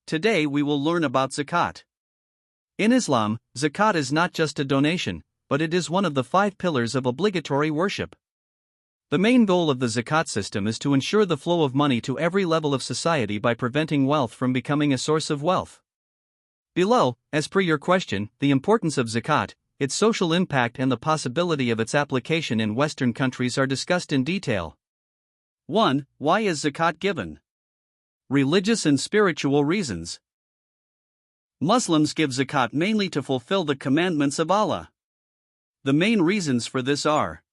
Today we will learn about Zakat. In Islam, Zakat is not just a donation, but it is one of the 5 pillars of obligatory worship. The main goal of the Zakat system is to ensure the flow of money to every level of society by preventing wealth from becoming a source of wealth. Below, as per your question, the importance of Zakat, its social impact and the possibility of its application in Western countries are discussed in detail. 1. Why is Zakat given? Religious and spiritual reasons. Muslims give Zakat mainly to fulfill the commandments of Allah. The main reasons for this are: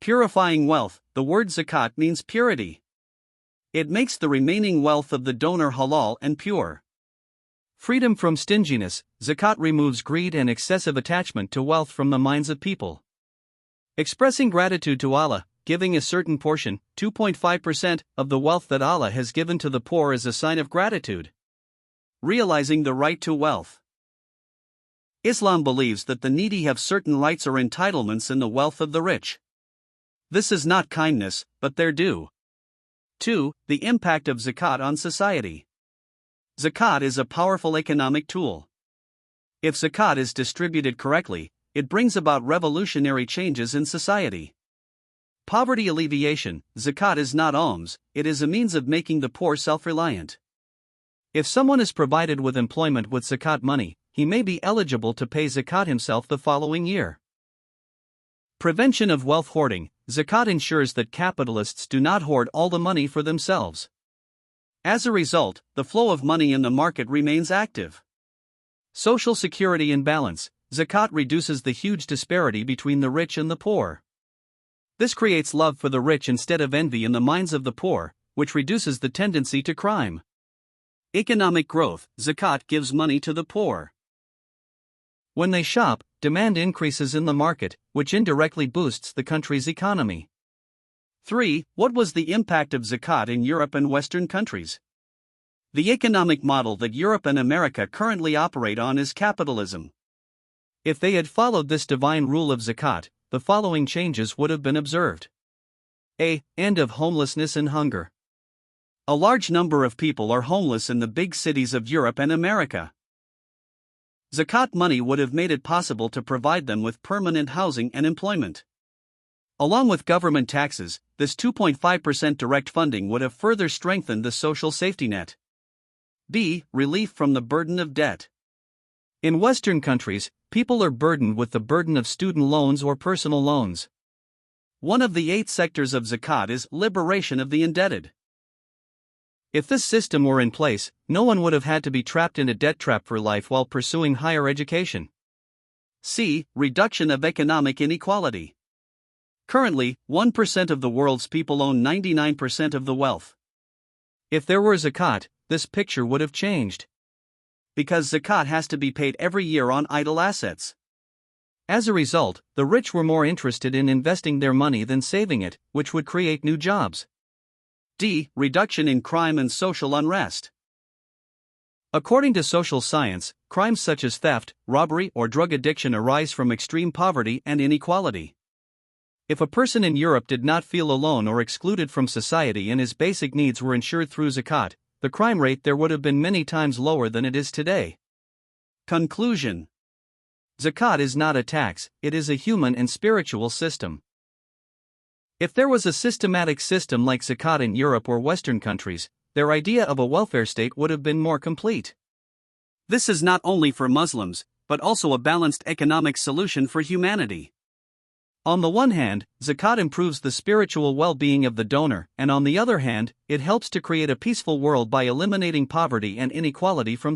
purifying wealth. The word Zakat means purity. It makes the remaining wealth of the donor halal and pure. Freedom from stinginess. Zakat removes greed and excessive attachment to wealth from the minds of people. Expressing gratitude to Allah, giving a certain portion, 2.5%, of the wealth that Allah has given to the poor as a sign of gratitude. Realizing the right to wealth. Islam believes that the needy have certain rights or entitlements in the wealth of the rich. This is not kindness, but their due. 2. The impact of Zakat on society. Zakat is a powerful economic tool. If Zakat is distributed correctly, it brings about revolutionary changes in society. Poverty alleviation. Zakat is not alms, it is a means of making the poor self-reliant. If someone is provided with employment with Zakat money, he may be eligible to pay Zakat himself the following year. Prevention of wealth hoarding. Zakat ensures that capitalists do not hoard all the money for themselves. As a result, the flow of money in the market remains active. Social security and balance. Zakat reduces the huge disparity between the rich and the poor. This creates love for the rich instead of envy in the minds of the poor, which reduces the tendency to crime. Economic growth. Zakat gives money to the poor. When they shop, demand increases in the market, which indirectly boosts the country's economy. 3. What was the impact of Zakat in Europe and Western countries? The economic model that Europe and America currently operate on is capitalism. If they had followed this divine rule of Zakat, the following changes would have been observed. A. End of homelessness and hunger. A large number of people are homeless in the big cities of Europe and America. Zakat money would have made it possible to provide them with permanent housing and employment. Along with government taxes, this 2.5% direct funding would have further strengthened the social safety net. B. Relief from the burden of debt. In Western countries, people are burdened with the burden of student loans or personal loans. One of the 8 sectors of Zakat is liberation of the indebted. If this system were in place, no one would have had to be trapped in a debt trap for life while pursuing higher education. C. Reduction of economic inequality. Currently, 1% of the world's people own 99% of the wealth. If there were Zakat, this picture would have changed. Because Zakat has to be paid every year on idle assets. As a result, the rich were more interested in investing their money than saving it, which would create new jobs. D. Reduction in crime and social unrest. According to social science, crimes such as theft, robbery, or drug addiction arise from extreme poverty and inequality. If a person in Europe did not feel alone or excluded from society and his basic needs were ensured through Zakat, the crime rate there would have been many times lower than it is today. Conclusion. Zakat is not a tax, it is a human and spiritual system. If there was a systematic system like Zakat in Europe or Western countries, their idea of a welfare state would have been more complete. This is not only for Muslims, but also a balanced economic solution for humanity. On the one hand, Zakat improves the spiritual well-being of the donor, and on the other hand, it helps to create a peaceful world by eliminating poverty and inequality from